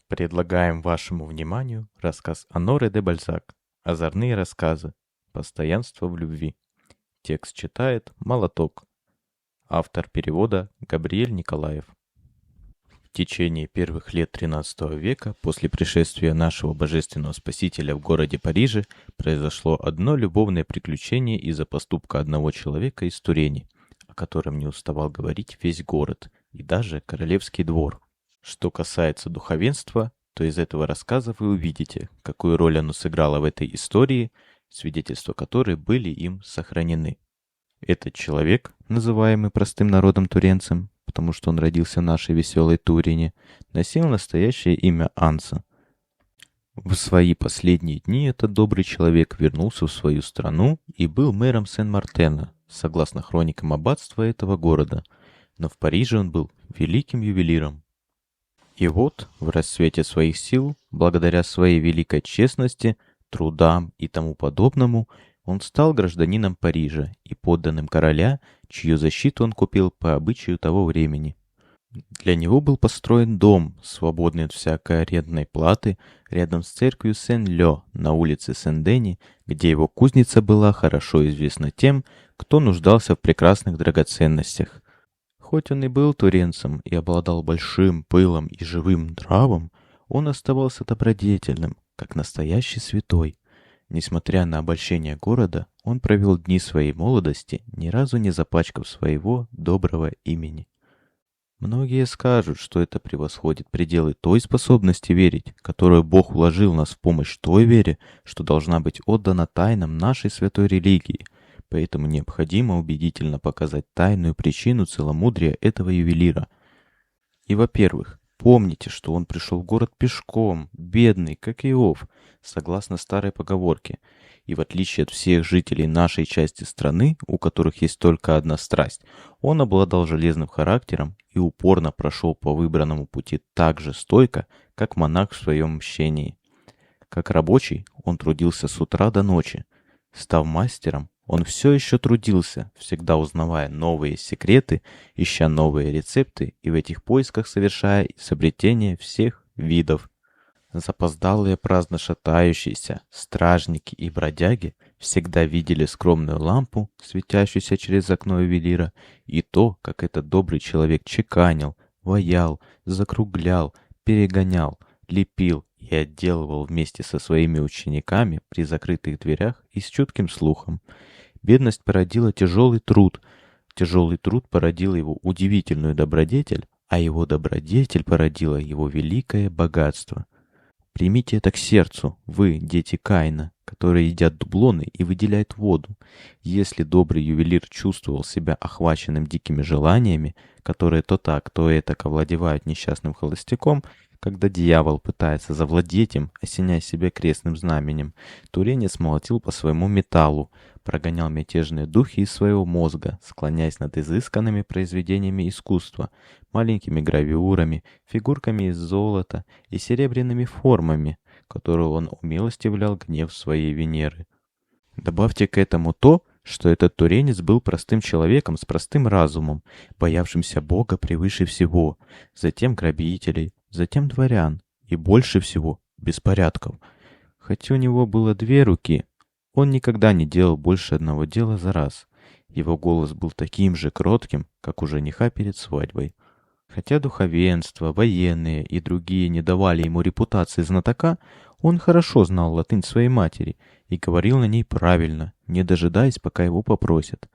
Предлагаем вашему вниманию рассказ Оноре де Бальзак «Озорные рассказы. Постоянство в любви». Текст читает Молоток. Автор перевода Габриэль Николаев. В течение первых лет XIII века, после пришествия нашего Божественного Спасителя в городе Париже, произошло одно любовное приключение из-за поступка одного человека из Турени, о котором не уставал говорить весь город и даже королевский двор. Что касается духовенства, то из этого рассказа вы увидите, какую роль оно сыграло в этой истории, свидетельства которой были им сохранены. Этот человек, называемый простым народом туренцем, потому что он родился в нашей веселой Турине, носил настоящее имя Анса. В свои последние дни этот добрый человек вернулся в свою страну и был мэром Сен-Мартена, согласно хроникам аббатства этого города, но в Париже он был великим ювелиром. И вот, в расцвете своих сил, благодаря своей великой честности, трудам и тому подобному, он стал гражданином Парижа и подданным короля, чью защиту он купил по обычаю того времени. Для него был построен дом, свободный от всякой арендной платы, рядом с церковью Сен-Лё на улице Сен-Дени, где его кузница была хорошо известна тем, кто нуждался в прекрасных драгоценностях. Хоть он и был туренцем и обладал большим пылом и живым нравом, он оставался добродетельным, как настоящий святой. Несмотря на обольщение города, он провел дни своей молодости, ни разу не запачкав своего доброго имени. Многие скажут, что это превосходит пределы той способности верить, которую Бог вложил в нас в помощь той вере, что должна быть отдана тайнам нашей святой религии. Поэтому необходимо убедительно показать тайную причину целомудрия этого ювелира. И, во-первых, помните, что он пришел в город пешком, бедный, как Иов, согласно старой поговорке. И в отличие от всех жителей нашей части страны, у которых есть только одна страсть, он обладал железным характером и упорно прошел по выбранному пути так же стойко, как монах в своем мщении. Как рабочий, он трудился с утра до ночи. Став мастером, он все еще трудился, всегда узнавая новые секреты, ища новые рецепты и в этих поисках совершая изобретения всех видов. Запоздалые праздно шатающиеся стражники и бродяги всегда видели скромную лампу, светящуюся через окно ювелира, и то, как этот добрый человек чеканил, ваял, закруглял, перегонял, лепил и отделывал вместе со своими учениками при закрытых дверях и с чутким слухом. Бедность породила тяжелый труд породил его удивительную добродетель, а его добродетель породила его великое богатство. Примите это к сердцу, вы, дети Каина, которые едят дублоны и выделяют воду. Если добрый ювелир чувствовал себя охваченным дикими желаниями, которые то так, то этак овладевают несчастным холостяком, когда дьявол пытается завладеть им, осеняя себя крестным знаменем, туренец молотил по своему металлу, прогонял мятежные духи из своего мозга, склоняясь над изысканными произведениями искусства, маленькими гравюрами, фигурками из золота и серебряными формами, которые он умилостивлял гнев своей Венеры. Добавьте к этому то, что этот туренец был простым человеком с простым разумом, боявшимся Бога превыше всего, затем грабителей, затем дворян и больше всего беспорядков. Хотя у него было две руки, он никогда не делал больше одного дела за раз. Его голос был таким же кротким, как у жениха перед свадьбой. Хотя духовенство, военные и другие не давали ему репутации знатока, он хорошо знал латынь своей матери и говорил на ней правильно, не дожидаясь, пока его попросят.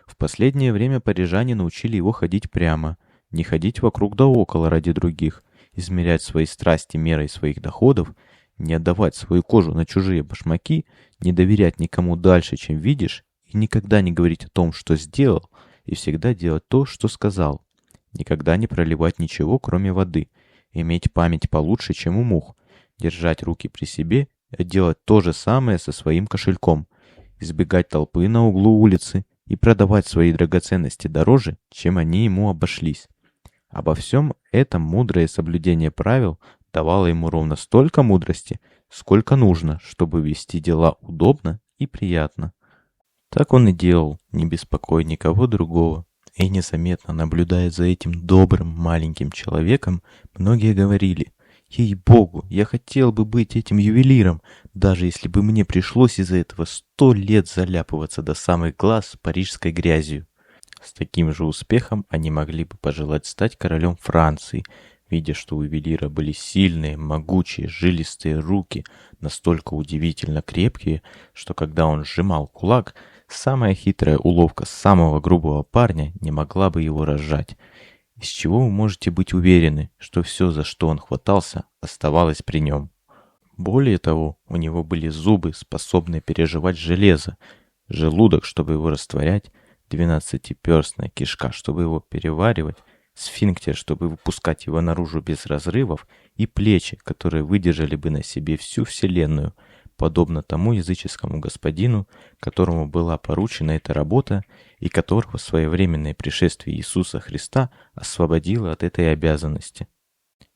В последнее время парижане научили его ходить прямо, не ходить вокруг да около ради других, измерять свои страсти мерой своих доходов, не отдавать свою кожу на чужие башмаки, не доверять никому дальше, чем видишь, и никогда не говорить о том, что сделал, и всегда делать то, что сказал. Никогда не проливать ничего, кроме воды, иметь память получше, чем у мух, держать руки при себе и делать то же самое со своим кошельком, избегать толпы на углу улицы и продавать свои драгоценности дороже, чем они ему обошлись. Обо всем этом мудрое соблюдение правил давало ему ровно столько мудрости, сколько нужно, чтобы вести дела удобно и приятно. Так он и делал, не беспокоя никого другого. И незаметно наблюдая за этим добрым маленьким человеком, многие говорили: Ей-богу, я хотел бы быть этим ювелиром, даже если бы мне пришлось из-за этого 100 лет заляпываться до самых глаз парижской грязью. С таким же успехом они могли бы пожелать стать королем Франции, видя, что у ювелира были сильные, могучие, жилистые руки, настолько удивительно крепкие, что когда он сжимал кулак, самая хитрая уловка самого грубого парня не могла бы его разжать. Из чего вы можете быть уверены, что все, за что он хватался, оставалось при нем. Более того, у него были зубы, способные переживать железо, желудок, чтобы его растворять, 12-перстная кишка, чтобы его переваривать, сфинктер, чтобы выпускать его наружу без разрывов, и плечи, которые выдержали бы на себе всю вселенную, подобно тому языческому господину, которому была поручена эта работа и которого своевременное пришествие Иисуса Христа освободило от этой обязанности.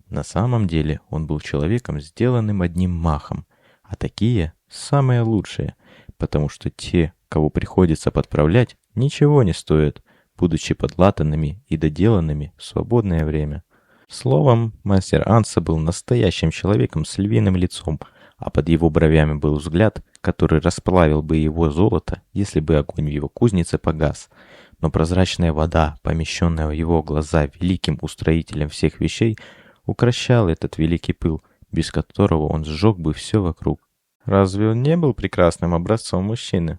На самом деле он был человеком, сделанным одним махом, а такие самые лучшие, потому что те, кого приходится подправлять, ничего не стоят, будучи подлатанными и доделанными в свободное время. Словом, мастер Анса был настоящим человеком с львиным лицом, а под его бровями был взгляд, который расплавил бы его золото, если бы огонь в его кузнице погас. Но прозрачная вода, помещенная в его глаза великим устроителем всех вещей, укращала этот великий пыл, без которого он сжег бы все вокруг. Разве он не был прекрасным образцом мужчины?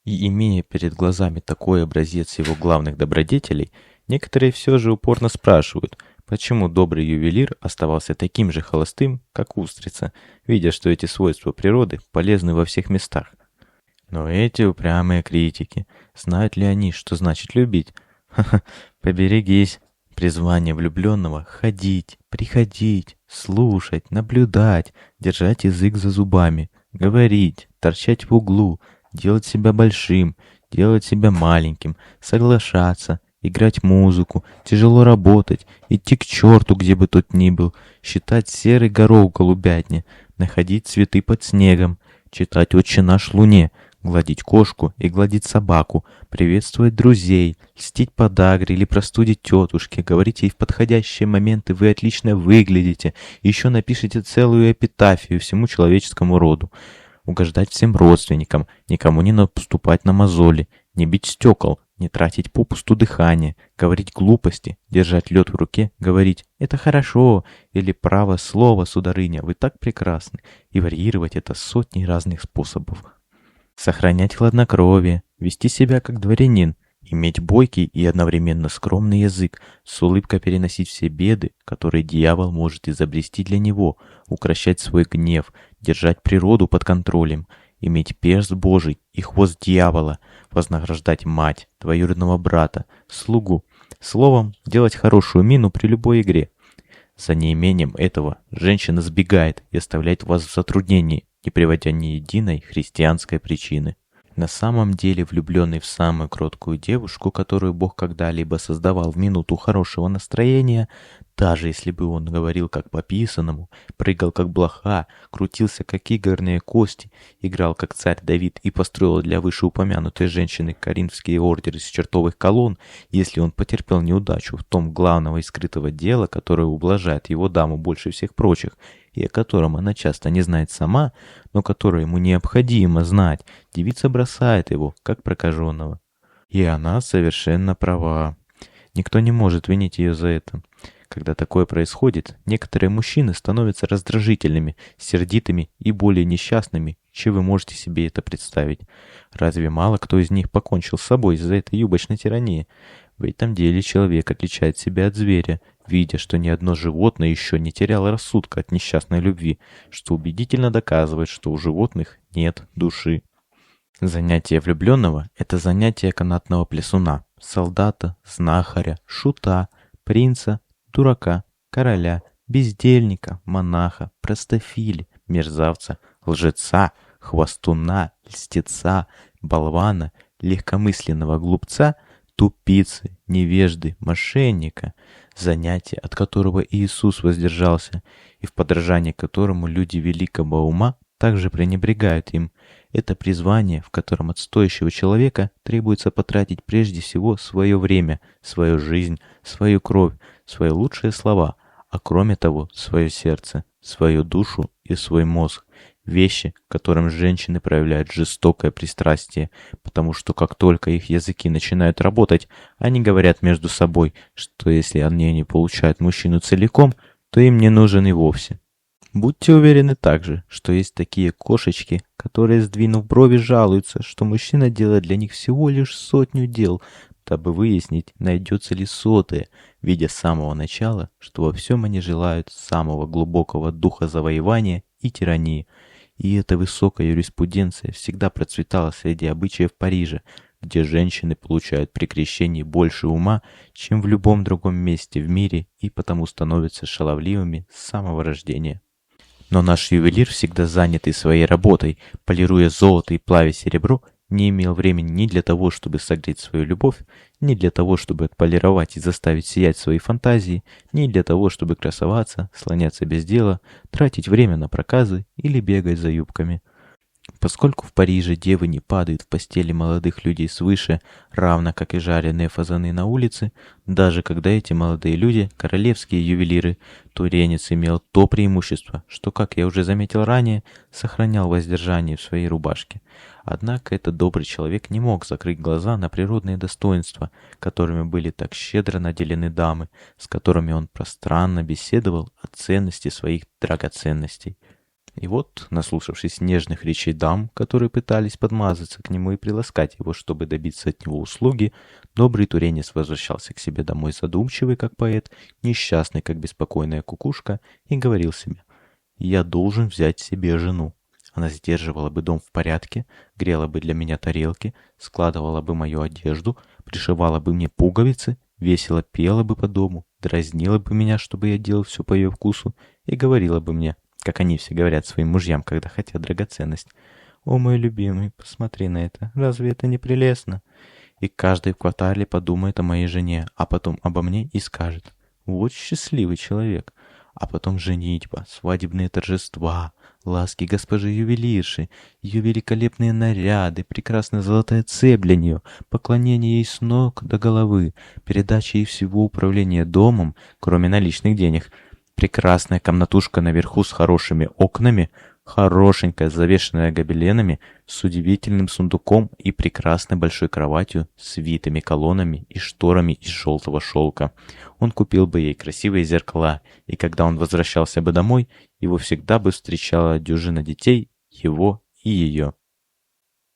И имея перед глазами такой образец его главных добродетелей, некоторые все же упорно спрашивают, почему добрый ювелир оставался таким же холостым, как устрица, видя, что эти свойства природы полезны во всех местах. Но эти упрямые критики, знают ли они, что значит любить? Ха-ха, поберегись. Призвание влюбленного — ходить, приходить, слушать, наблюдать, держать язык за зубами, говорить, торчать в углу, делать себя большим, делать себя маленьким, соглашаться, играть музыку, тяжело работать, идти к черту, где бы тот ни был, считать серый горох в голубятне, находить цветы под снегом, читать «Отче наш» луне, гладить кошку и гладить собаку, приветствовать друзей, льстить подагре или простудить тетушке, говорить ей в подходящие моменты «Вы отлично выглядите», еще напишите целую эпитафию всему человеческому роду, угождать всем родственникам, никому не наступать на мозоли, не бить стекол, не тратить попусту дыхание, говорить глупости, держать лед в руке, говорить «это хорошо» или «право слово, сударыня, вы так прекрасны», и варьировать это сотней разных способов. Сохранять хладнокровие, вести себя как дворянин, иметь бойкий и одновременно скромный язык, с улыбкой переносить все беды, которые дьявол может изобрести для него, укрощать свой гнев, держать природу под контролем, иметь перст Божий и хвост дьявола, вознаграждать мать, двоюродного брата, слугу, словом, делать хорошую мину при любой игре. За неимением этого женщина сбегает и оставляет вас в затруднении, не приводя ни единой христианской причины. На самом деле влюбленный в самую кроткую девушку, которую Бог когда-либо создавал в минуту хорошего настроения, даже если бы он говорил как по писанному, прыгал как блоха, крутился как игорные кости, играл как царь Давид и построил для вышеупомянутой женщины коринфский ордер из чертовых колонн, если он потерпел неудачу в том главного и скрытого дела, которое ублажает его даму больше всех прочих, и о котором она часто не знает сама, но которое ему необходимо знать, девица бросает его, как прокаженного. И она совершенно права. Никто не может винить ее за это. Когда такое происходит, некоторые мужчины становятся раздражительными, сердитыми и более несчастными, чем вы можете себе это представить. Разве мало кто из них покончил с собой из-за этой юбочной тирании? В этом деле человек отличает себя от зверя, видя, что ни одно животное еще не теряло рассудка от несчастной любви, что убедительно доказывает, что у животных нет души. Занятие влюбленного – это занятие канатного плясуна, солдата, знахаря, шута, принца, дурака, короля, бездельника, монаха, простофили, мерзавца, лжеца, хвастуна, льстеца, болвана, легкомысленного глупца, тупицы, невежды, мошенника, занятие, от которого Иисус воздержался, и в подражании которому люди великого ума также пренебрегают им. Это призвание, в котором от стоящего человека требуется потратить прежде всего свое время, свою жизнь, свою кровь, свои лучшие слова, а кроме того, свое сердце, свою душу и свой мозг. Вещи, к которым женщины проявляют жестокое пристрастие, потому что как только их языки начинают работать, они говорят между собой, что если они не получают мужчину целиком, то им не нужен и вовсе. Будьте уверены также, что есть такие кошечки, которые, сдвинув брови, жалуются, что мужчина делает для них всего лишь 100 дел, дабы выяснить, найдется ли 100-е, видя с самого начала, что во всем они желают самого глубокого духа завоевания и тирании. И эта высокая юриспруденция всегда процветала среди обычаев Парижа, где женщины получают при крещении больше ума, чем в любом другом месте в мире, и потому становятся шаловливыми с самого рождения. Но наш ювелир, всегда занятый своей работой, полируя золото и плавя серебро, не имел времени ни для того, чтобы согреть свою любовь, ни для того, чтобы отполировать и заставить сиять свои фантазии, ни для того, чтобы красоваться, слоняться без дела, тратить время на проказы или бегать за юбками. Поскольку в Париже девы не падают в постели молодых людей свыше, равно как и жареные фазаны на улице, даже когда эти молодые люди – королевские ювелиры, туренец имел то преимущество, что, как я уже заметил ранее, сохранял воздержание в своей рубашке. Однако этот добрый человек не мог закрыть глаза на природные достоинства, которыми были так щедро наделены дамы, с которыми он пространно беседовал о ценности своих драгоценностей. И вот, наслушавшись нежных речей дам, которые пытались подмазаться к нему и приласкать его, чтобы добиться от него услуги, добрый туренец возвращался к себе домой задумчивый, как поэт, несчастный, как беспокойная кукушка, и говорил себе: «Я должен взять себе жену. Она сдерживала бы дом в порядке, грела бы для меня тарелки, складывала бы мою одежду, пришивала бы мне пуговицы, весело пела бы по дому, дразнила бы меня, чтобы я делал все по ее вкусу, и говорила бы мне, как они все говорят своим мужьям, когда хотят драгоценность: «О, мой любимый, посмотри на это, разве это не прелестно?» И каждый в квартале подумает о моей жене, а потом обо мне и скажет: «Вот счастливый человек». А потом женитьба, свадебные торжества, ласки госпожи ювелирши, ее великолепные наряды, прекрасная золотая цепь для нее, поклонение ей с ног до головы, передача ей всего управления домом, кроме наличных денег, прекрасная комнатушка наверху с хорошими окнами, хорошенькая, завешенная гобеленами, с удивительным сундуком и прекрасной большой кроватью с витыми колоннами и шторами из желтого шелка. Он купил бы ей красивые зеркала, и когда он возвращался бы домой, его всегда бы встречала дюжина детей, его и ее.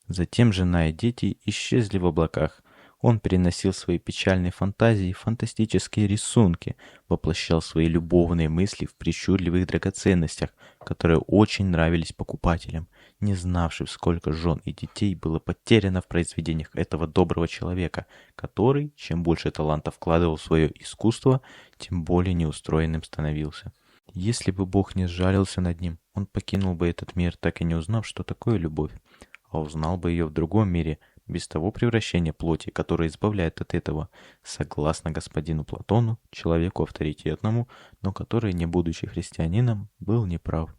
Затем жена и дети исчезли в облаках. Он переносил свои печальные фантазии в фантастические рисунки, воплощал свои любовные мысли в причудливых драгоценностях, которые очень нравились покупателям, не знавшим, сколько жен и детей было потеряно в произведениях этого доброго человека, который, чем больше таланта вкладывал в свое искусство, тем более неустроенным становился. Если бы Бог не сжалился над ним, он покинул бы этот мир, так и не узнав, что такое любовь, а узнал бы ее в другом мире, без того превращения плоти, которое избавляет от этого, согласно господину Платону, человеку авторитетному, но который, не будучи христианином, был неправ.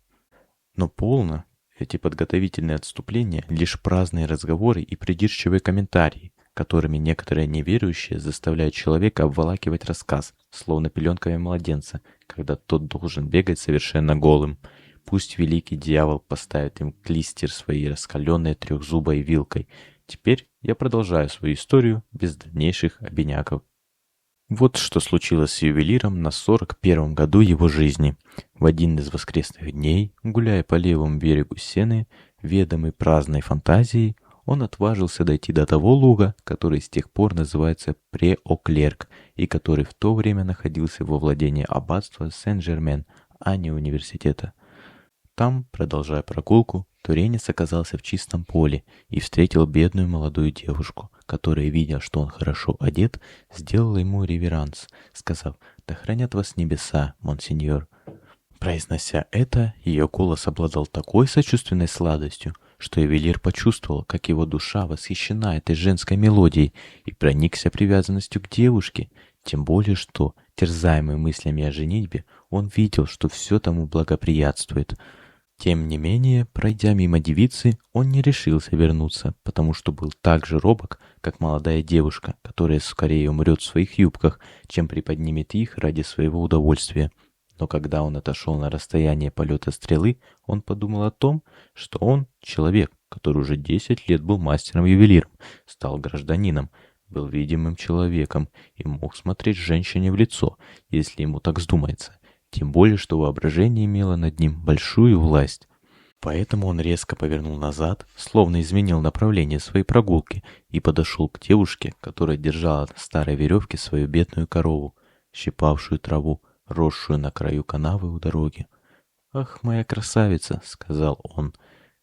Но полно, эти подготовительные отступления — лишь праздные разговоры и придирчивые комментарии, которыми некоторые неверующие заставляют человека обволакивать рассказ, словно пеленками младенца, когда тот должен бегать совершенно голым. Пусть великий дьявол поставит им клистер своей раскаленной трехзубой вилкой. Теперь я продолжаю свою историю без дальнейших обиняков. Вот что случилось с ювелиром на 41-м году его жизни. В один из воскресных дней, гуляя по левому берегу Сены, ведомый праздной фантазией, он отважился дойти до того луга, который с тех пор называется Пре-О-Клерк, и который в то время находился во владении аббатства Сен-Жермен, а не университета. Там, продолжая прогулку, туренец оказался в чистом поле и встретил бедную молодую девушку, которая, видя, что он хорошо одет, сделала ему реверанс, сказав: «Да хранят вас небеса, монсеньор». Произнося это, ее голос обладал такой сочувственной сладостью, что ювелир почувствовал, как его душа восхищена этой женской мелодией и проникся привязанностью к девушке, тем более что, терзаемый мыслями о женитьбе, он видел, что все тому благоприятствует. Тем не менее, пройдя мимо девицы, он не решился вернуться, потому что был так же робок, как молодая девушка, которая скорее умрет в своих юбках, чем приподнимет их ради своего удовольствия. Но когда он отошел на расстояние полета стрелы, он подумал о том, что он человек, который уже 10 лет был мастером-ювелиром, стал гражданином, был видимым человеком и мог смотреть женщине в лицо, если ему так вздумается. Тем более, что воображение имело над ним большую власть. Поэтому он резко повернул назад, словно изменил направление своей прогулки, и подошел к девушке, которая держала на старой веревке свою бедную корову, щипавшую траву, росшую на краю канавы у дороги. «Ах, моя красавица!» — сказал он.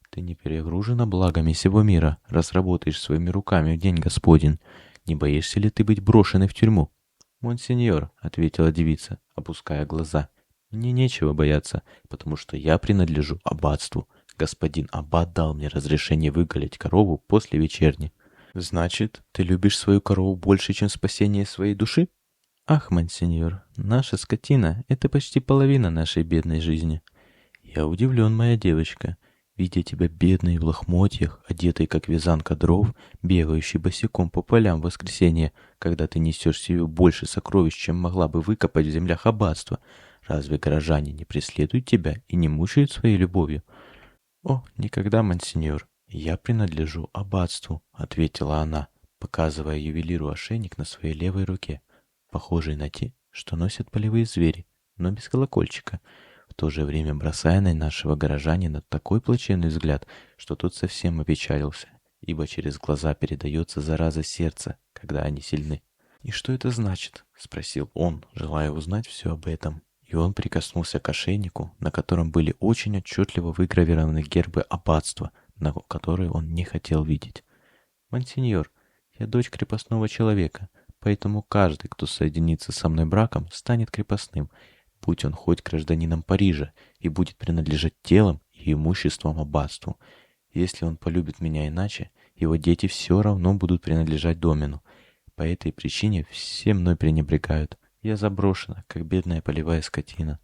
«Ты не перегружена благами сего мира, раз работаешь своими руками в день Господень. Не боишься ли ты быть брошенной в тюрьму?» «Монсеньор», — ответила девица, опуская глаза, — «мне нечего бояться, потому что я принадлежу аббатству. Господин аббат дал мне разрешение выголить корову после вечерни». «Значит, ты любишь свою корову больше, чем спасение своей души?» «Ах, монсеньор, наша скотина — это почти половина нашей бедной жизни. Я удивлен, моя девочка, видя тебя бедной в лохмотьях, одетой как вязанка дров, бегающей босиком по полям в воскресенье, когда ты несешь себе больше сокровищ, чем могла бы выкопать в землях аббатства. Разве горожане не преследуют тебя и не мучают своей любовью?» «О, никогда, монсеньор, я принадлежу аббатству», — ответила она, показывая ювелиру ошейник на своей левой руке, похожий на те, что носят полевые звери, но без колокольчика, в то же время бросая на нашего горожанина такой плачевный взгляд, что тот совсем опечалился, ибо через глаза передается зараза сердца, когда они сильны. «И что это значит?» — спросил он, желая узнать все об этом. И он прикоснулся к ошейнику, на котором были очень отчетливо выгравированы гербы аббатства, на которые он не хотел видеть. «Монсеньор, я дочь крепостного человека, поэтому каждый, кто соединится со мной браком, станет крепостным, будь он хоть гражданином Парижа, и будет принадлежать телом и имуществом аббатству. Если он полюбит меня иначе, его дети все равно будут принадлежать домену. По этой причине все мной пренебрегают. Я заброшена, как бедная полевая скотина.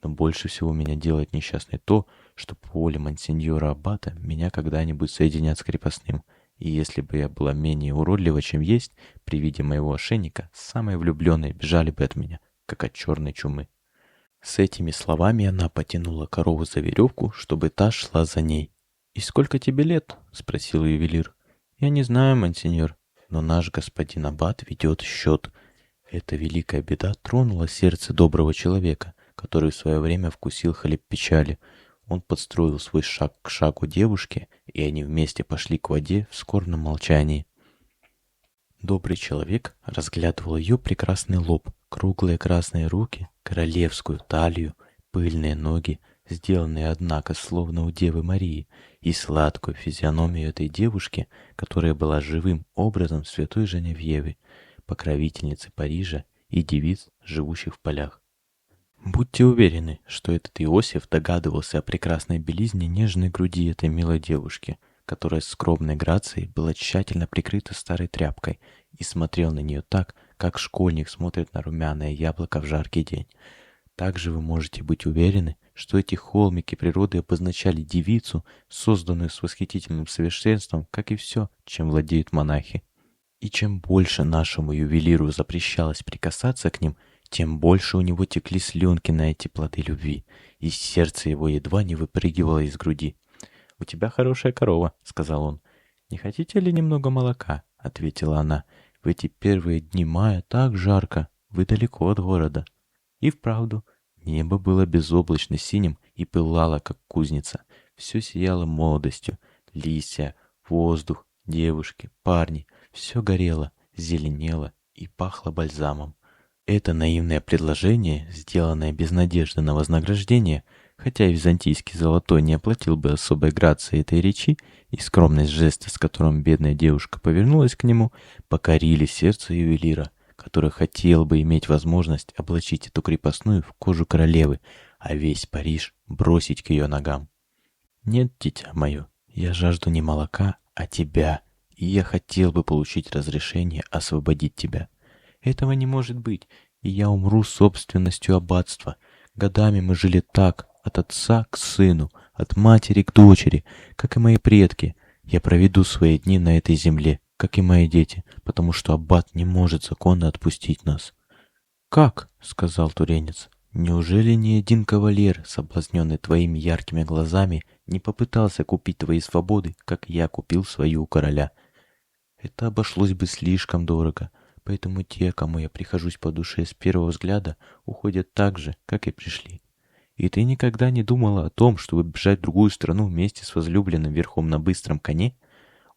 Но больше всего меня делает несчастной то, что по воле монсеньора аббата меня когда-нибудь соединят с крепостным. И если бы я была менее уродлива, чем есть, при виде моего ошейника, самые влюбленные бежали бы от меня, как от черной чумы». С этими словами она потянула корову за веревку, чтобы та шла за ней. «И сколько тебе лет?» — спросил ювелир. «Я не знаю, монсеньор, но наш господин аббат ведет счет». Эта великая беда тронула сердце доброго человека, который в свое время вкусил хлеб печали. Он подстроил свой шаг к шагу девушки, и они вместе пошли к воде в скорбном молчании. Добрый человек разглядывал ее прекрасный лоб, круглые красные руки, королевскую талию, пыльные ноги, сделанные, однако, словно у Девы Марии, и сладкую физиономию этой девушки, которая была живым образом святой Женевьевы, покровительницы Парижа и девиц, живущих в полях. Будьте уверены, что этот Иосиф догадывался о прекрасной белизне нежной груди этой милой девушки, которая с скромной грацией была тщательно прикрыта старой тряпкой, и смотрел на нее так, как школьник смотрит на румяное яблоко в жаркий день. Также вы можете быть уверены, что эти холмики природы обозначали девицу, созданную с восхитительным совершенством, как и все, чем владеют монахи. И чем больше нашему ювелиру запрещалось прикасаться к ним, тем больше у него текли слюнки на эти плоды любви, и сердце его едва не выпрыгивало из груди. «У тебя хорошая корова», — сказал он. «Не хотите ли немного молока?» — ответила она. «В эти первые дни мая так жарко, вы далеко от города». И вправду, небо было безоблачно синим и пылало, как кузница. Все сияло молодостью, листья, воздух, девушки, парни. Все горело, зеленело и пахло бальзамом. Это наивное предложение, сделанное без надежды на вознаграждение, хотя и византийский золотой не оплатил бы особой грации этой речи, и скромность жеста, с которым бедная девушка повернулась к нему, покорили сердце ювелира, который хотел бы иметь возможность облачить эту крепостную в кожу королевы, а весь Париж бросить к ее ногам. «Нет, дитя мое, я жажду не молока, а тебя, и я хотел бы получить разрешение освободить тебя. Этого не может быть, и я умру собственностью аббатства. Годами мы жили так, от отца к сыну, от матери к дочери, как и мои предки. Я проведу свои дни на этой земле, как и мои дети, потому что аббат не может законно отпустить нас». «Как?» — сказал туренец. Неужели ни один кавалер, соблазненный твоими яркими глазами, не попытался купить твои свободы, как я купил свою у короля? Это обошлось бы слишком дорого, поэтому те, кому я прихожусь по душе с первого взгляда, уходят так же, как и пришли. И ты никогда не думала о том, чтобы бежать в другую страну вместе с возлюбленным верхом на быстром коне?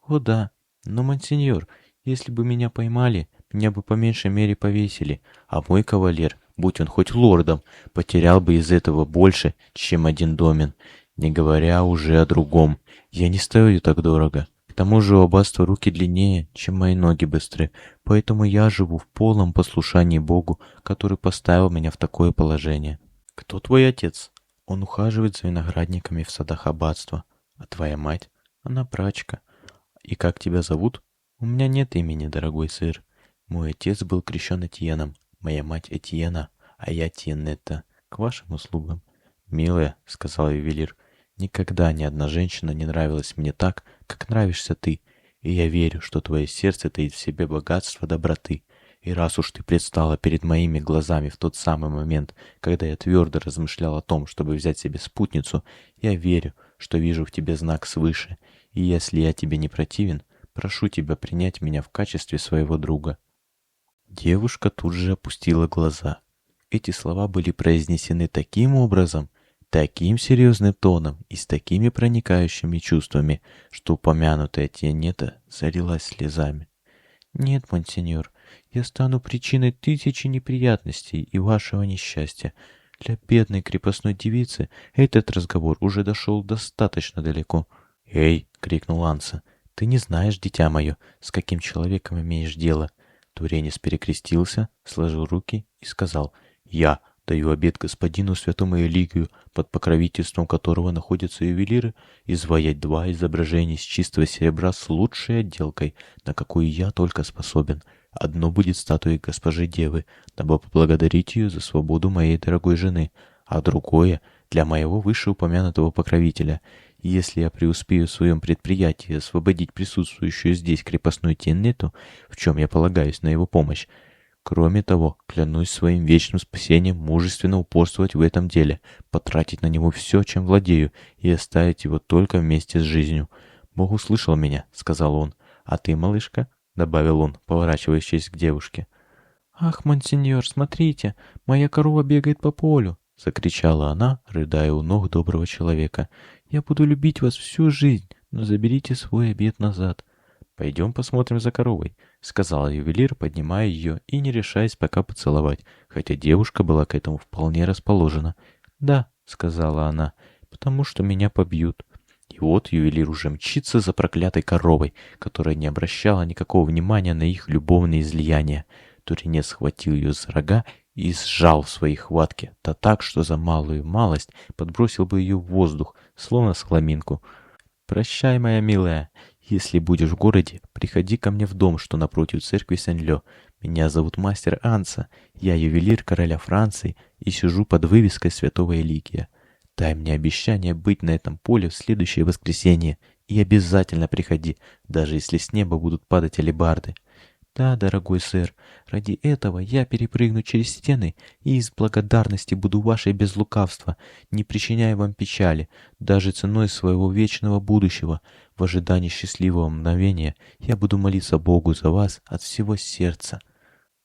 О да, но, монсеньор, если бы меня поймали, меня бы по меньшей мере повесили, а мой кавалер, будь он хоть лордом, потерял бы из этого больше, чем один домен, не говоря уже о другом. Я не стою так дорого. К тому же у аббатства руки длиннее, чем мои ноги быстры, поэтому я живу в полном послушании Богу, который поставил меня в такое положение. Кто твой отец? Он ухаживает за виноградниками в садах аббатства. А твоя мать? Она прачка. И как тебя зовут? У меня нет имени, дорогой сэр. Мой отец был крещен Этьеном, моя мать Этьена, а я Тиеннетта. К вашим услугам. Милая, сказал ювелир, никогда ни одна женщина не нравилась мне так, как нравишься ты, и я верю, что твое сердце таит в себе богатство доброты. И раз уж ты предстала перед моими глазами в тот самый момент, когда я твердо размышлял о том, чтобы взять себе спутницу, я верю, что вижу в тебе знак свыше, и если я тебе не противен, прошу тебя принять меня в качестве своего друга». Девушка тут же опустила глаза. Эти слова были произнесены таким образом, таким серьезным тоном и с такими проникающими чувствами, что упомянутая Тиеннетта залилась слезами. «Нет, монсеньор, я стану причиной тысячи неприятностей и вашего несчастья. Для бедной крепостной девицы этот разговор уже дошел достаточно далеко». «Эй!» — крикнул Анса. «Ты не знаешь, дитя мое, с каким человеком имеешь дело». Туренис перекрестился, сложил руки и сказал: «Я даю обет господину святому Элигию, под покровительством которого находятся ювелиры, изваять 2 изображения из чистого серебра с лучшей отделкой, на какую я только способен. Одно будет статуей госпожи Девы, дабы поблагодарить ее за свободу моей дорогой жены, а другое — для моего вышеупомянутого покровителя. И если я преуспею в своем предприятии освободить присутствующую здесь крепостную Тиеннетту, в чем я полагаюсь на его помощь, кроме того, клянусь своим вечным спасением мужественно упорствовать в этом деле, потратить на него все, чем владею, и оставить его только вместе с жизнью. Бог услышал меня», — сказал он. «А ты, малышка?» — добавил он, поворачиваясь к девушке. «Ах, монсеньор, смотрите, моя корова бегает по полю!» — закричала она, рыдая у ног доброго человека. «Я буду любить вас всю жизнь, но заберите свой обет назад». «Пойдем посмотрим за коровой», — сказал ювелир, поднимая ее и не решаясь пока поцеловать, хотя девушка была к этому вполне расположена. «Да», — сказала она, — «потому что меня побьют». И вот ювелир уже мчится за проклятой коровой, которая не обращала никакого внимания на их любовные излияния. Туренец схватил ее за рога и сжал в своей хватке, да так, что за малую малость подбросил бы ее в воздух, словно соломинку. «Прощай, моя милая. Если будешь в городе, приходи ко мне в дом, что напротив церкви Сен-Лё. Меня зовут мастер Анса, я ювелир короля Франции и сижу под вывеской святого Элигия. Дай мне обещание быть на этом поле в следующее воскресенье, и обязательно приходи, даже если с неба будут падать алебарды». «Да, дорогой сэр, ради этого я перепрыгну через стены и из благодарности буду вашей без лукавства, не причиняя вам печали, даже ценой своего вечного будущего. В ожидании счастливого мгновения я буду молиться Богу за вас от всего сердца».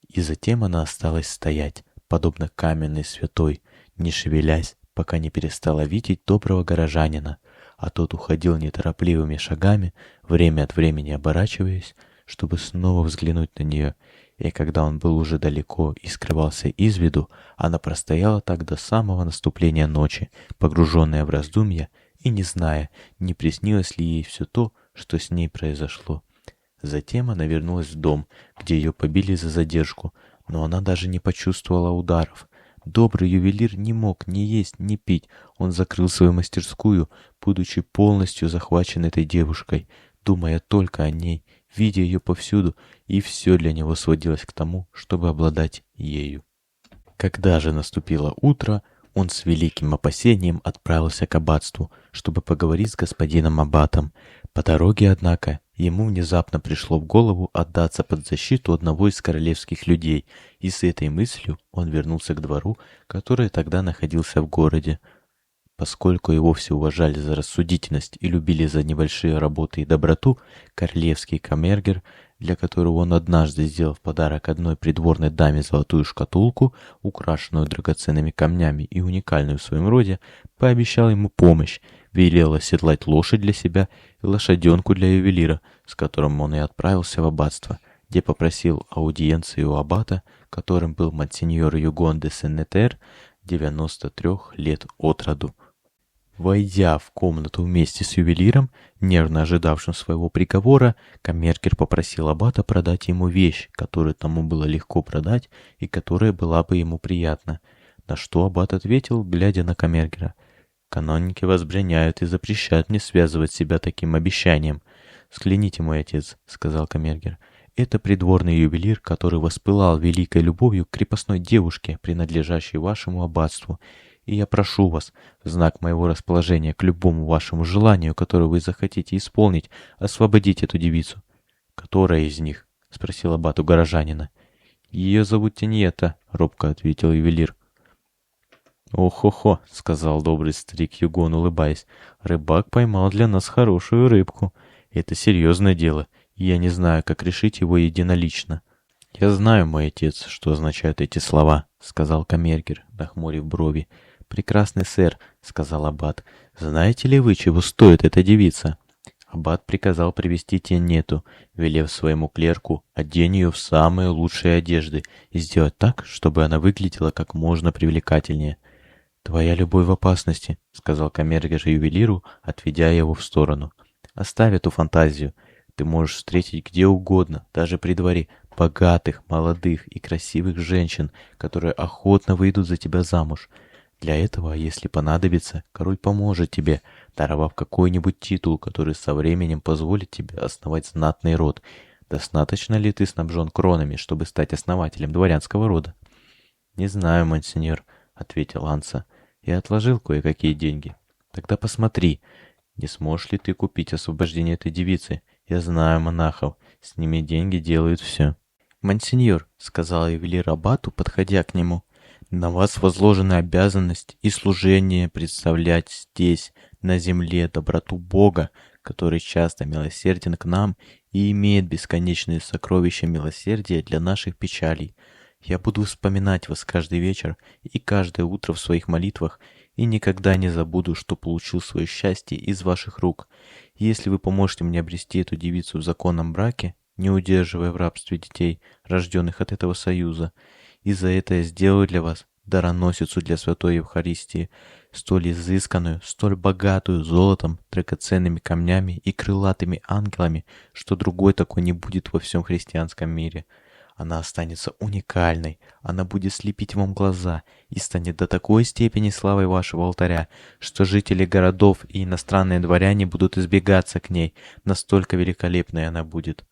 И затем она осталась стоять, подобно каменной святой, не шевелясь, пока не перестала видеть доброго горожанина, а тот уходил неторопливыми шагами, время от времени оборачиваясь, чтобы снова взглянуть на нее, и когда он был уже далеко и скрывался из виду, она простояла так до самого наступления ночи, погруженная в раздумья и не зная, не приснилось ли ей все то, что с ней произошло. Затем она вернулась в дом, где ее побили за задержку, но она даже не почувствовала ударов. Добрый ювелир не мог ни есть, ни пить, он закрыл свою мастерскую, будучи полностью захвачен этой девушкой, думая только о ней, видя ее повсюду, и все для него сводилось к тому, чтобы обладать ею. Когда же наступило утро, он с великим опасением отправился к аббатству, чтобы поговорить с господином аббатом. По дороге, однако, Ему внезапно пришло в голову отдаться под защиту одного из королевских людей, и с этой мыслью он вернулся к двору, который тогда находился в городе. Поскольку его все уважали за рассудительность и любили за небольшие работы и доброту, королевский камергер, для которого он однажды сделал в подарок одной придворной даме золотую шкатулку, украшенную драгоценными камнями и уникальную в своем роде, пообещал ему помощь, велел оседлать лошадь для себя и лошаденку для ювелира, с которым он и отправился в аббатство, где попросил аудиенции у аббата, которым был монсеньор Югон де Сен-Нетер, 93 лет от роду. Войдя в комнату вместе с ювелиром, нервно ожидавшим своего приговора, камергер попросил аббата продать ему вещь, которую тому было легко продать и которая была бы ему приятна. На что аббат ответил, глядя на камергера: «Каноники возбраняют и запрещают мне связывать себя таким обещанием». «Взгляните, мой отец», — сказал камергер, — «это придворный ювелир, который воспылал великой любовью к крепостной девушке, принадлежащей вашему аббатству. И я прошу вас, в знак моего расположения к любому вашему желанию, которое вы захотите исполнить, освободить эту девицу». «Которая из них?» — спросил аббат у горожанина. «Ее зовут Тиньета», — робко ответил ювелир. «Ох-хо-хо», — сказал добрый старик Югон, улыбаясь, — «рыбак поймал для нас хорошую рыбку. Это серьезное дело, и я не знаю, как решить его единолично». «Я знаю, мой отец, что означают эти слова», — сказал камергер, нахмурив брови. «Прекрасный сэр», — сказал аббат, — «знаете ли вы, чего стоит эта девица?» Аббат приказал привести Тиньету, велев своему клерку одеть ее в самые лучшие одежды и сделать так, чтобы она выглядела как можно привлекательнее. «Твоя любовь в опасности», — сказал камергер ювелиру, отведя его в сторону. «Оставь эту фантазию. Ты можешь встретить где угодно, даже при дворе, богатых, молодых и красивых женщин, которые охотно выйдут за тебя замуж. Для этого, если понадобится, король поможет тебе, даровав какой-нибудь титул, который со временем позволит тебе основать знатный род. Достаточно ли ты снабжен кронами, чтобы стать основателем дворянского рода?» «Не знаю, монсеньор», — ответил Анса. «Я отложил кое-какие деньги». «Тогда посмотри, не сможешь ли ты купить освобождение этой девицы? Я знаю монахов, с ними деньги делают все». «Монсеньор», — сказал ювелир аббату, подходя к нему, — «на вас возложена обязанность и служение представлять здесь, на земле, доброту Бога, который часто милосерден к нам и имеет бесконечные сокровища милосердия для наших печалей. Я буду вспоминать вас каждый вечер и каждое утро в своих молитвах, и никогда не забуду, что получил свое счастье из ваших рук. Если вы поможете мне обрести эту девицу в законном браке, не удерживая в рабстве детей, рожденных от этого союза, и за это я сделаю для вас дароносицу для святой Евхаристии, столь изысканную, столь богатую золотом, драгоценными камнями и крылатыми ангелами, что другой такой не будет во всем христианском мире. Она останется уникальной, она будет слепить вам глаза и станет до такой степени славой вашего алтаря, что жители городов и иностранные дворяне будут избегаться к ней, настолько великолепной она будет».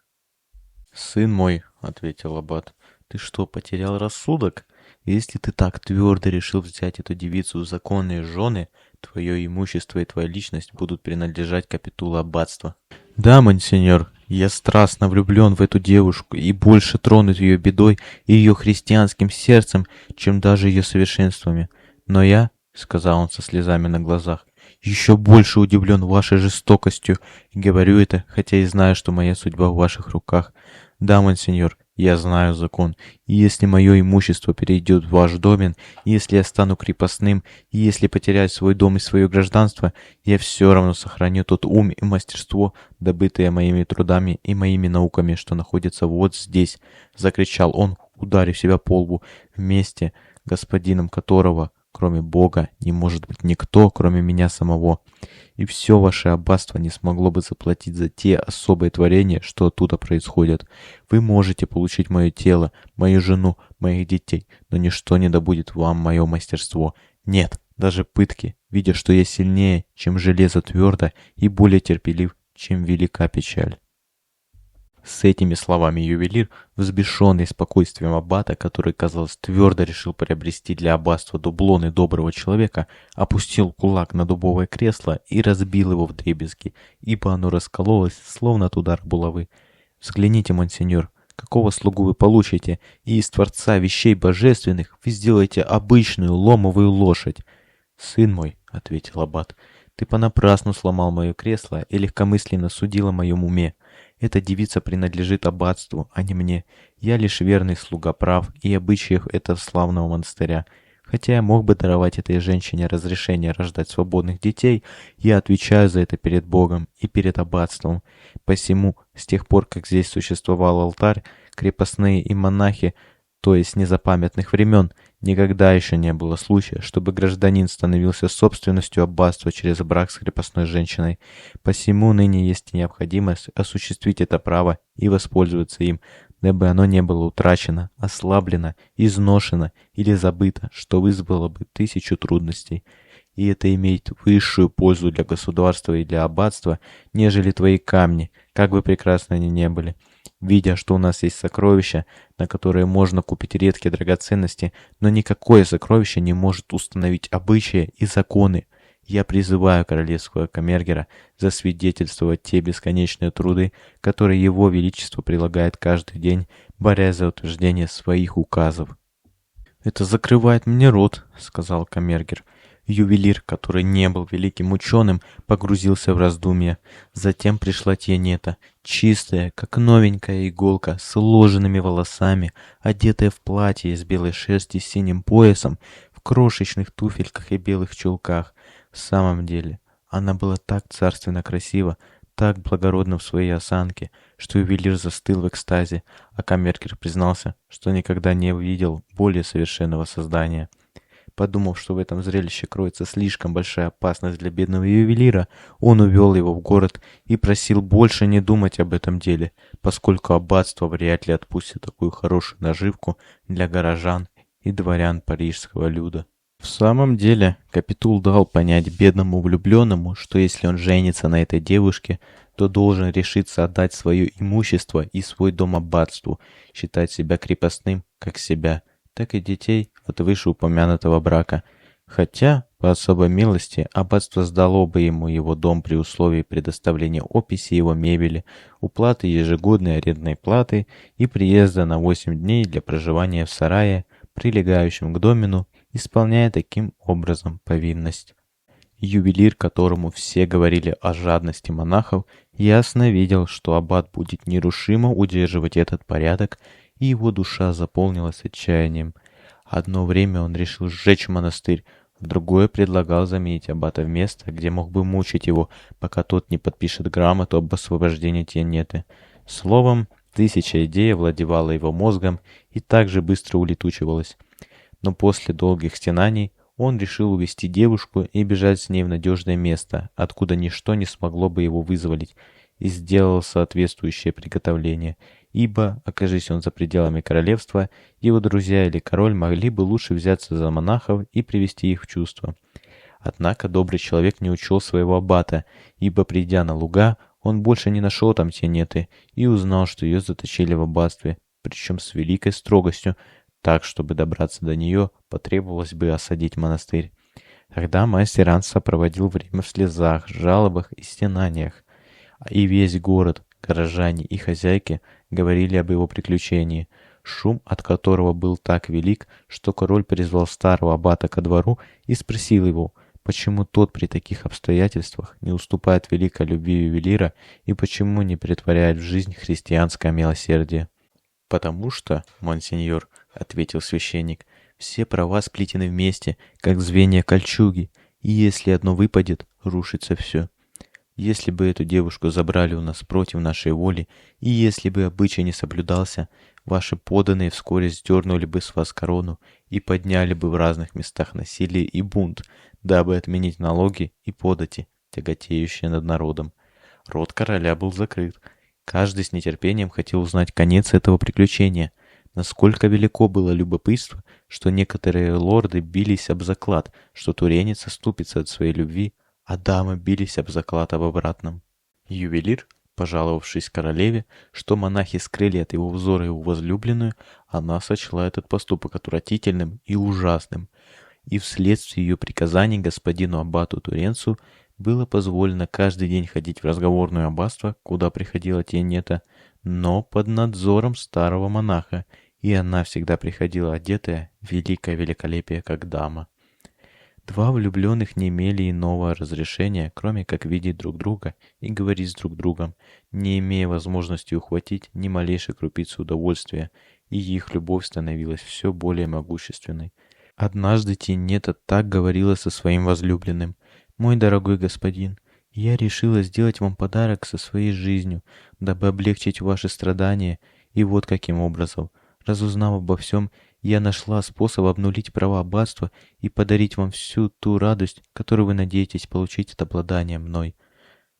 «Сын мой», — ответил аббат, — «ты что, потерял рассудок? Если ты так твердо решил взять эту девицу в законные жены, твое имущество и твоя личность будут принадлежать капитулу аббатства». «Да, монсеньор, я страстно влюблен в эту девушку и больше тронут ее бедой и ее христианским сердцем, чем даже ее совершенствами. Но я, — сказал он со слезами на глазах, — еще больше удивлен вашей жестокостью, и говорю это, хотя и знаю, что моя судьба в ваших руках. Да, монсеньор, я знаю закон, и если мое имущество перейдет в ваш домен, и если я стану крепостным, и если потеряю свой дом и свое гражданство, я все равно сохраню тот ум и мастерство, добытые моими трудами и моими науками, что находятся вот здесь», — закричал он, ударив себя по лбу, — «вместе, господином которого, кроме Бога, не может быть никто, кроме меня самого. И все ваше аббатство не смогло бы заплатить за те особые творения, что оттуда происходят. Вы можете получить мое тело, мою жену, моих детей, но ничто не добудет вам мое мастерство. Нет, даже пытки, видя, что я сильнее, чем железо твердо, и более терпелив, чем велика печаль». С этими словами ювелир, взбешенный спокойствием аббата, который, казалось, твердо решил приобрести для аббатства дублоны доброго человека, опустил кулак на дубовое кресло и разбил его вдребезги, ибо оно раскололось, словно от удара булавы. «Взгляните, монсеньор, какого слугу вы получите, и из Творца вещей божественных вы сделаете обычную ломовую лошадь». «Сын мой», — ответил аббат, — «ты понапрасну сломал мое кресло и легкомысленно судил о моем уме. Эта девица принадлежит аббатству, а не мне. Я лишь верный слуга прав и обычаев этого славного монастыря. Хотя я мог бы даровать этой женщине разрешение рождать свободных детей, я отвечаю за это перед Богом и перед аббатством. Посему, с тех пор, как здесь существовал алтарь, крепостные и монахи, то есть с незапамятных времен, никогда еще не было случая, чтобы гражданин становился собственностью аббатства через брак с крепостной женщиной. Посему ныне есть необходимость осуществить это право и воспользоваться им, дабы оно не было утрачено, ослаблено, изношено или забыто, что вызвало бы 1000 трудностей. И это имеет высшую пользу для государства и для аббатства, нежели твои камни, как бы прекрасны они ни были. Видя, что у нас есть сокровища, на которые можно купить редкие драгоценности, но никакое сокровище не может установить обычаи и законы, я призываю королевского камергера засвидетельствовать те бесконечные труды, которые его величество прилагает каждый день, борясь за утверждение своих указов. «Это закрывает мне рот», — сказал камергер. Ювелир, который не был великим ученым, погрузился в раздумья. Затем пришла Тиенета, чистая, как новенькая иголка, с уложенными волосами, одетая в платье из белой шерсти с синим поясом, в крошечных туфельках и белых чулках. В самом деле, она была так царственно красива, так благородна в своей осанке, что ювелир застыл в экстазе, а камергер признался, что никогда не видел более совершенного создания. Подумав, что в этом зрелище кроется слишком большая опасность для бедного ювелира, он увел его в город и просил больше не думать об этом деле, поскольку аббатство вряд ли отпустит такую хорошую наживку для горожан и дворян парижского люда. В самом деле, Капитул дал понять бедному влюбленному, что если он женится на этой девушке, то должен решиться отдать свое имущество и свой дом аббатству, считать себя крепостным, как себя, так и детей от вышеупомянутого брака. Хотя, по особой милости, аббатство сдало бы ему его дом при условии предоставления описи его мебели, уплаты ежегодной арендной платы и приезда на 8 дней для проживания в сарае, прилегающем к домену, исполняя таким образом повинность. Ювелир, которому все говорили о жадности монахов, ясно видел, что аббат будет нерушимо удерживать этот порядок, и его душа заполнилась отчаянием. Одно время он решил сжечь монастырь, в другое предлагал заменить аббата в место, где мог бы мучить его, пока тот не подпишет грамоту об освобождении Тиенеты. Словом, 1000 идей овладевала его мозгом и так же быстро улетучивалась. Но после долгих стенаний он решил увести девушку и бежать с ней в надежное место, откуда ничто не смогло бы его вызволить, и сделал соответствующее приготовление, ибо, окажись он за пределами королевства, его друзья или король могли бы лучше взяться за монахов и привести их в чувство. Однако добрый человек не учел своего аббата, ибо, придя на луга, он больше не нашел там Тиенеты и узнал, что ее заточили в аббатстве, причем с великой строгостью, так, чтобы добраться до нее, потребовалось бы осадить монастырь. Тогда мастер Анса проводил время в слезах, жалобах и стенаниях. И весь город, горожане и хозяйки говорили об его приключении, шум от которого был так велик, что король призвал старого аббата ко двору и спросил его, почему тот при таких обстоятельствах не уступает великой любви ювелира и почему не претворяет в жизнь христианское милосердие. «Потому что, монсеньор, — ответил священник, — все права сплетены вместе, как звенья кольчуги, и если одно выпадет, рушится все. Если бы эту девушку забрали у нас против нашей воли, и если бы обычай не соблюдался, ваши подданные вскоре сдернули бы с вас корону и подняли бы в разных местах насилие и бунт, дабы отменить налоги и подати, тяготеющие над народом. Рот короля был закрыт. Каждый с нетерпением хотел узнать конец этого приключения. Насколько велико было любопытство, что некоторые лорды бились об заклад, что туренец оступится от своей любви, а дамы бились об заклад об обратном. Ювелир, Пожаловавшись королеве, что монахи скрыли от его взора его возлюбленную, она сочла этот поступок отвратительным и ужасным, и вследствие ее приказаний господину аббату Туренцу было позволено каждый день ходить в разговорное аббатство, куда приходила Тиенета, но под надзором старого монаха, и она всегда приходила одетая в великое великолепие, как дама. Два влюбленных не имели иного разрешения, кроме как видеть друг друга и говорить с друг другом, не имея возможности ухватить ни малейшей крупицы удовольствия, и их любовь становилась все более могущественной. Однажды Тиенета так говорила со своим возлюбленным: «Мой дорогой господин, я решила сделать вам подарок со своей жизнью, дабы облегчить ваши страдания, и вот каким образом. Разузнав обо всем, я нашла способ обнулить права аббатства и подарить вам всю ту радость, которую вы надеетесь получить от обладания мной».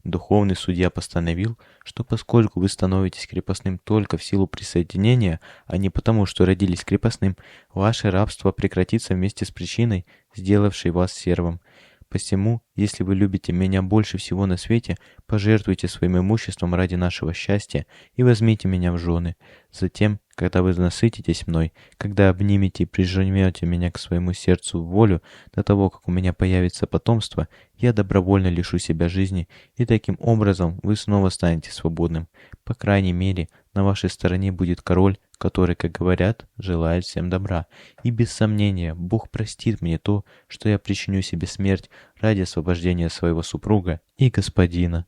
Духовный судья постановил, что поскольку вы становитесь крепостным только в силу присоединения, а не потому, что родились крепостным, ваше рабство прекратится вместе с причиной, сделавшей вас сервом. Посему, если вы любите меня больше всего на свете, пожертвуйте своим имуществом ради нашего счастья и возьмите меня в жены. Затем, когда вы насытитесь мной, когда обнимете и прижмете меня к своему сердцу в волю, до того, как у меня появится потомство, я добровольно лишу себя жизни, и таким образом вы снова станете свободным. По крайней мере, на вашей стороне будет король, который, как говорят, желает всем добра. И без сомнения, Бог простит мне то, что я причиню себе смерть ради освобождения своего супруга и господина.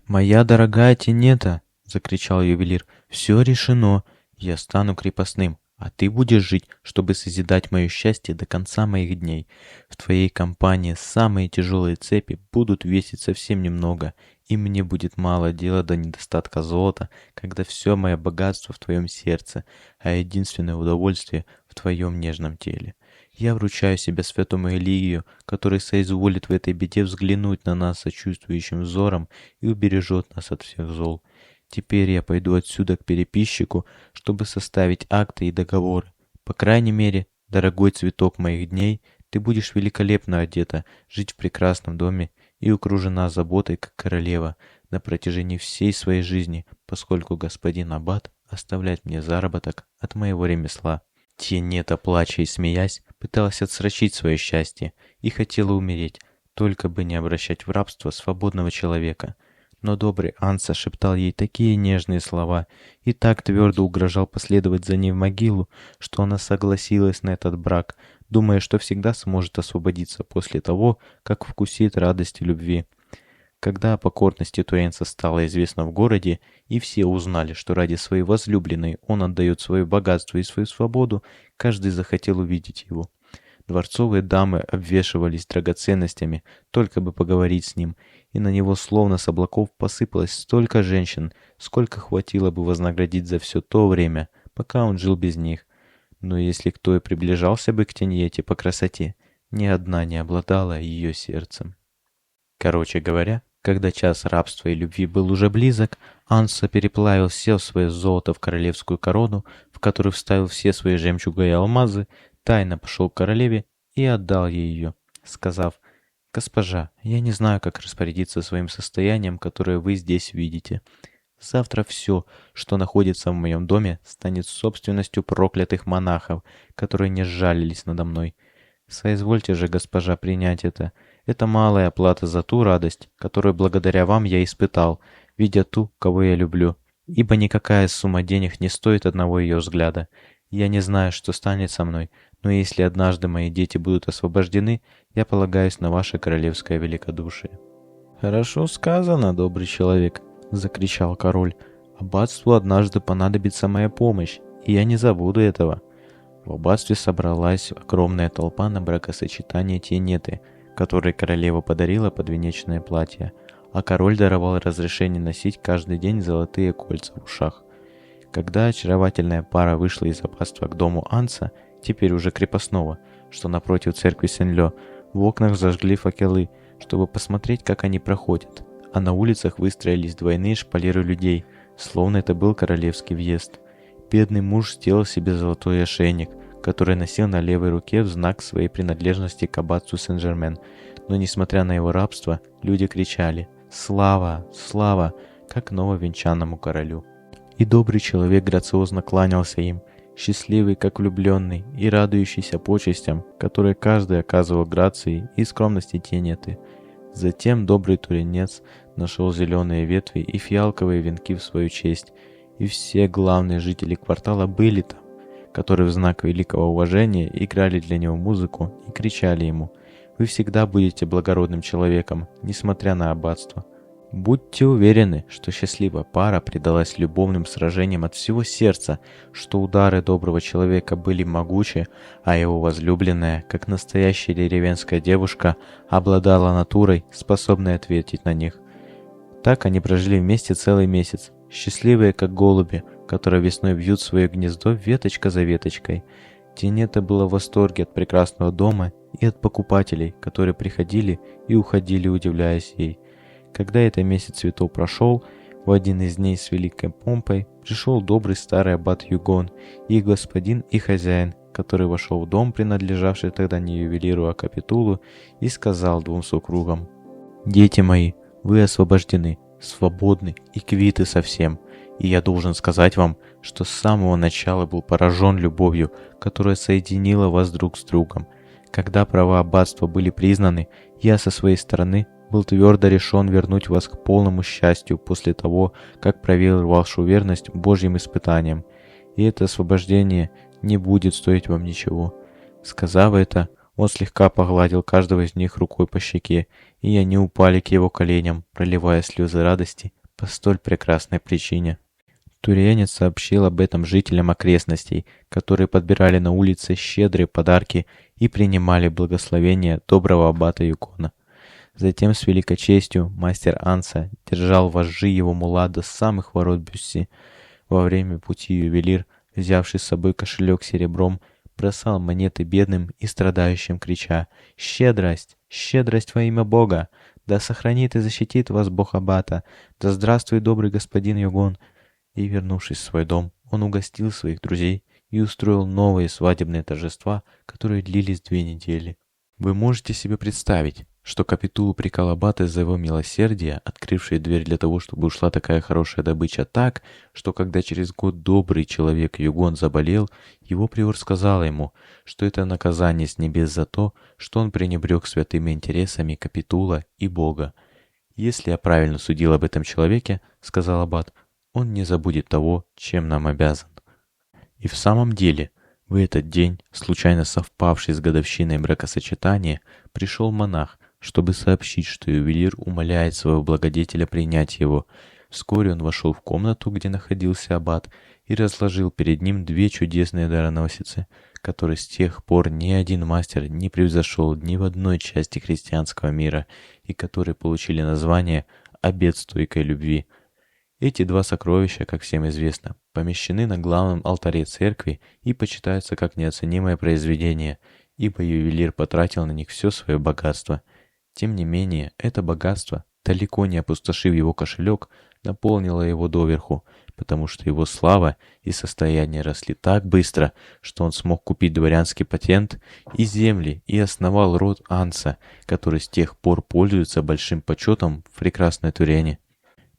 «Моя дорогая Тиенета!» — закричал ювелир. «Все решено. Я стану крепостным, а ты будешь жить, чтобы созидать мое счастье до конца моих дней. В твоей компании самые тяжелые цепи будут весить совсем немного, и мне будет мало дела до недостатка золота, когда все мое богатство в твоем сердце, а единственное удовольствие в твоем нежном теле. Я вручаю себя святому Элигию, который соизволит в этой беде взглянуть на нас сочувствующим взором и убережет нас от всех зол. Теперь я пойду отсюда к переписчику, чтобы составить акты и договоры. По крайней мере, дорогой цветок моих дней, ты будешь великолепно одета, жить в прекрасном доме и окружена заботой, как королева, на протяжении всей своей жизни, поскольку господин аббат оставляет мне заработок от моего ремесла». Тиенета, плача и смеясь, пыталась отсрочить свое счастье и хотела умереть, только бы не обращать в рабство свободного человека. Но добрый Анса шептал ей такие нежные слова и так твердо угрожал последовать за ней в могилу, что она согласилась на этот брак, думая, что всегда сможет освободиться после того, как вкусит радости любви. Когда о покорности Туренца стало известно в городе, и все узнали, что ради своей возлюбленной он отдает свое богатство и свою свободу, каждый захотел увидеть его. Дворцовые дамы обвешивались драгоценностями, только бы поговорить с ним, и на него словно с облаков посыпалось столько женщин, сколько хватило бы вознаградить за все то время, пока он жил без них. Но если кто и приближался бы к Теньете по красоте, ни одна не обладала ее сердцем. Короче говоря, когда час рабства и любви был уже близок, Анса переплавил все свое золото в королевскую корону, в которую вставил все свои жемчуга и алмазы, тайно пошел к королеве и отдал ей ее, сказав: «Госпожа, я не знаю, как распорядиться своим состоянием, которое вы здесь видите. Завтра все, что находится в моем доме, станет собственностью проклятых монахов, которые не сжалились надо мной. Соизвольте же, госпожа, принять это. Это малая плата за ту радость, которую благодаря вам я испытал, видя ту, кого я люблю. Ибо никакая сумма денег не стоит одного ее взгляда. Я не знаю, что станет со мной, но если однажды мои дети будут освобождены, я полагаюсь на ваше королевское великодушие». «Хорошо сказано, добрый человек», — закричал король. «Аббатству однажды понадобится моя помощь, и я не забуду этого». В аббатстве собралась огромная толпа на бракосочетание Тиенеты, которой королева подарила подвенечное платье, а король даровал разрешение носить каждый день золотые кольца в ушах. Когда очаровательная пара вышла из аббатства к дому Анса, теперь уже крепостного, что напротив церкви Сен-Лё, в окнах зажгли факелы, чтобы посмотреть, как они проходят, а на улицах выстроились двойные шпалеры людей, словно это был королевский въезд. Бедный муж сделал себе золотой ошейник, который носил на левой руке в знак своей принадлежности к аббатству Сен-Жермен, но, несмотря на его рабство, люди кричали: «Слава! Слава! как нововенчанному королю. И добрый человек грациозно кланялся им, счастливый, как влюбленный, и радующийся почестям, которые каждый оказывал грации и скромности тенеты. Затем добрый туренец нашел зеленые ветви и фиалковые венки в свою честь, и все главные жители квартала были там, которые в знак великого уважения играли для него музыку и кричали ему: «Вы всегда будете благородным человеком, несмотря на аббатство». Будьте уверены, что счастливая пара предалась любовным сражениям от всего сердца, что удары доброго человека были могучи, а его возлюбленная, как настоящая деревенская девушка, обладала натурой, способной ответить на них. Так они прожили вместе целый месяц, счастливые как голуби, которые весной вьют свое гнездо веточка за веточкой. Тенета была в восторге от прекрасного дома и от покупателей, которые приходили и уходили, удивляясь ей. Когда этот месяц цветов прошел, в один из дней с великой помпой пришел добрый старый аббат Югон, их господин и хозяин, который вошел в дом, принадлежавший тогда не ювелиру, а капитулу, и сказал двум супругам: «Дети мои, вы освобождены, свободны и квиты совсем, и я должен сказать вам, что с самого начала был поражен любовью, которая соединила вас друг с другом. Когда права аббатства были признаны, я со своей стороны был твердо решен вернуть вас к полному счастью после того, как проверил вашу верность Божьим испытаниям, и это освобождение не будет стоить вам ничего». Сказав это, он слегка погладил каждого из них рукой по щеке, и они упали к его коленям, проливая слезы радости по столь прекрасной причине. Туренец сообщил об этом жителям окрестностей, которые подбирали на улице щедрые подарки и принимали благословение доброго аббата Югона. Затем с великой честью мастер Анса держал вожжи его мула до самых ворот Бюсси. Во время пути ювелир, взявший с собой кошелек с серебром, бросал монеты бедным и страдающим, крича: «Щедрость! Щедрость во имя Бога! Да сохранит и защитит вас Бог аббата! Да здравствует добрый господин Югон!» И, вернувшись в свой дом, он угостил своих друзей и устроил новые свадебные торжества, которые длились 2 недели. Вы можете себе представить, что капитул упрекал аббата за его милосердие, открывшее дверь для того, чтобы ушла такая хорошая добыча, так, что когда через год добрый человек Югон заболел, его приор сказал ему, что это наказание с небес за то, что он пренебрег святыми интересами капитула и Бога. «Если я правильно судил об этом человеке, — сказал аббат, — он не забудет того, чем нам обязан». И в самом деле, в этот день, случайно совпавший с годовщиной бракосочетания, пришел монах, чтобы сообщить, что ювелир умоляет своего благодетеля принять его. Вскоре он вошел в комнату, где находился аббат, и разложил перед ним 2 чудесные дароносицы, которые с тех пор ни один мастер не превзошел ни в одной части христианского мира, и которые получили название «Обет стойкой любви». Эти 2 сокровища, как всем известно, помещены на главном алтаре церкви и почитаются как неоценимое произведение, ибо ювелир потратил на них все свое богатство. Тем не менее, это богатство, далеко не опустошив его кошелек, наполнило его доверху, потому что его слава и состояние росли так быстро, что он смог купить дворянский патент и земли и основал род Анса, который с тех пор пользуется большим почетом в прекрасной Турене.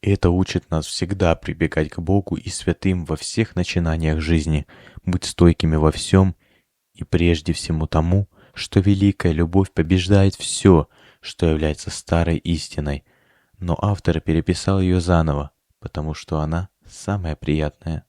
Это учит нас всегда прибегать к Богу и святым во всех начинаниях жизни, быть стойкими во всем и прежде всему тому, что великая любовь побеждает все, что является старой истиной. Но автор переписал ее заново, потому что она самая приятная.